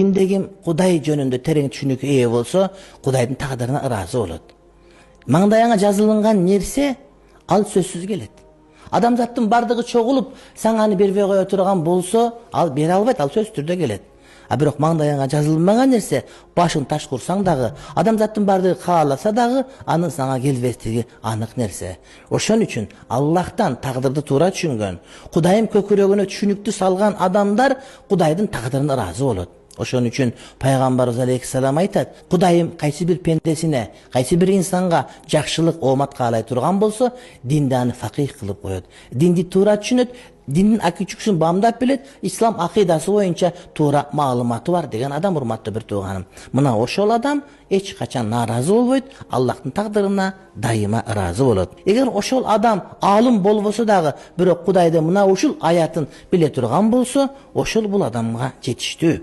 Kimdegi Құдай жөнүндө терең түшүнүккө ээ болсо, Құдайдын тагдырына ыраазы болот. Маңдайыңа жазылынған нерсе ал сөзсүз келет. Адамзаттын бардыгы чогулуп, саң аны бербей кое турган болсо, ал бере албайт, ал сөзсүз түрдө келет. А бирок маңдайыңа жазылмаган нерсе, башың таш курсаң дагы, адамзаттын бардыгы кааласа дагы, анын сага келбестиги анык нерсе. Ошон үчүн Аллахтан тагдырды туура түшүнгөн, Кудайым көкүрөгүнө түшүнүктү салган адамдар Кудайдын тагдырына ыраазы болот. Ошон үчүн пайгамбарыбыз алейхиссалам айтат: Кудайым кайсы бир пендесине, кайсы бир инсанга жакшылык оомат каалай турган болсо, динди аны факих кылып коет. Динди туура түшүнөт, диндин акычуксун бамдап билет, ислам акыйдасы боюнча туура маалыматы бар деген адам, урматтуу бир тууганым. Мына ошол адам эч качан нааразы болбойт, Аллахтын тагдырына дайыма ыраазы болот. Эгер ошол адам аалым болбосо дагы, бирок Кудайды мына ушул аятын биле турган болсо, ошол бул адамга жетиштүү.